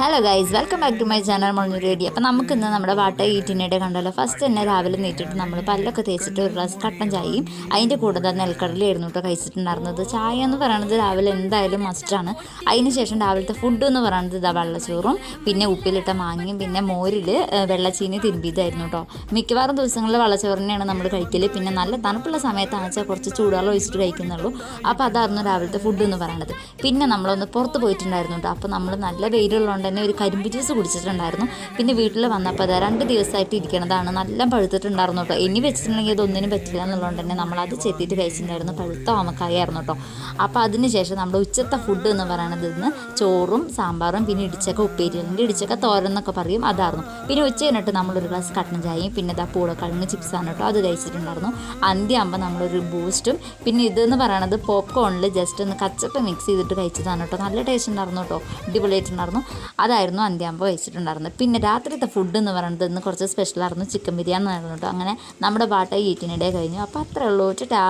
Hello guys, welcome back to my channel morning ready. അപ്പോൾ നമുക്കിന്ന് നമ്മുടെ വാട്ട ഈറ്റിനിടെ കണ്ടല്ലോ. ഫസ്റ്റ് തന്നെ രാവിലെ നീട്ടിട്ട് നമ്മൾ പല്ലൊക്കെ തേച്ചിട്ട് ഒരു ഗ്ലാസ് കട്ടൻ ചായയും അതിൻ്റെ കൂടെ തന്നെ നെൽക്കടലായിരുന്നു കേട്ടോ കഴിച്ചിട്ടുണ്ടായിരുന്നത്. ചായ എന്ന് പറയുന്നത് രാവിലെ എന്തായാലും മസ്റ്റാണ്. അതിന് ശേഷം രാവിലത്തെ ഫുഡ് എന്ന് പറയുന്നത് ഇതാ വെള്ളച്ചോറും പിന്നെ ഉപ്പിലിട്ട മാങ്ങയും പിന്നെ മോരിൽ വെള്ളച്ചീനി തിരുമ്പിയതായിരുന്നു കേട്ടോ. മിക്കവാറും ദിവസങ്ങളിൽ വെള്ളച്ചോറിനെയാണ് നമ്മൾ കഴിക്കൽ. പിന്നെ നല്ല തണുപ്പുള്ള സമയത്താണ് വെച്ചാൽ കുറച്ച് ചൂടുവെള്ളം ഒഴിച്ചിട്ട് കഴിക്കുന്നുള്ളൂ. അപ്പോൾ അതായിരുന്നു രാവിലത്തെ ഫുഡ് എന്ന് പറയുന്നത്. പിന്നെ നമ്മളൊന്ന് പുറത്ത് പോയിട്ടുണ്ടായിരുന്നു കേട്ടോ. അപ്പോൾ നമ്മൾ നല്ല വെയിലുള്ളതുകൊണ്ട് തന്നെ ഒരു കരിമ്പ് ജ്യൂസ് കുടിച്ചിട്ടുണ്ടായിരുന്നു. പിന്നെ വീട്ടിൽ വന്നപ്പോൾ അത് 2 ദിവസമായിട്ട് ഇരിക്കണതാണ്, നല്ല പഴുത്തിട്ടുണ്ടായിരുന്നു കേട്ടോ. ഇനി വെച്ചിട്ടുണ്ടെങ്കിൽ അതൊന്നിനും പറ്റില്ല എന്നുള്ളതുകൊണ്ട് തന്നെ നമ്മളത് ചെത്തിയിട്ട് കഴിച്ചിട്ടുണ്ടായിരുന്നു. പഴുത്ത ഓമക്കായായിരുന്നു കേട്ടോ. അപ്പോൾ അതിന് ശേഷം നമ്മുടെ ഉച്ചത്തെ ഫുഡ് എന്ന് പറയുന്നത് ഇന്ന് ചോറും സാമ്പാറും പിന്നെ ഇടിച്ചക്ക ഉപ്പേരി, അല്ലെങ്കിൽ ഇടിച്ചക്ക തോരൻ എന്നൊക്കെ പറയും, അതായിരുന്നു. പിന്നെ ഉച്ച കഴിഞ്ഞിട്ട് നമ്മളൊരു ഗ്ലാസ് കട്ടൻ ചായയും പിന്നെ ഇതാ പൂളക്കിഴങ്ങ് ചിപ്സാണ് കേട്ടോ, അത് കഴിച്ചിട്ടുണ്ടായിരുന്നു. അന്ത്യയാകുമ്പോൾ നമ്മളൊരു ബൂസ്റ്റും പിന്നെ ഇതെന്ന് പറയുന്നത് പോപ്കോണിൽ ജസ്റ്റ് ഒന്ന് കച്ചപ്പ് മിക്സ് ചെയ്തിട്ട് കഴിച്ചതാണ് കേട്ടോ. നല്ല ടേസ്റ്റ് ഉണ്ടായിരുന്നു കേട്ടോ, അടിപൊളിയായിട്ടുണ്ടായിരുന്നു. അതായിരുന്നു അന്ത്യാകുമ്പോൾ കഴിച്ചിട്ടുണ്ടായിരുന്നത്. പിന്നെ രാത്രിത്തെ ഫുഡ് എന്ന് പറയുന്നത് ഇന്ന് കുറച്ച് സ്പെഷ്യലായിരുന്നു, ചിക്കൻ ബിരിയാണി ആയിരുന്നു കേട്ടോ. അങ്ങനെ നമ്മുടെ വാട്ട ഈറ്റിനിടെ കഴിഞ്ഞു. അപ്പോൾ അത്രേ ഉള്ളൂ. ടാ.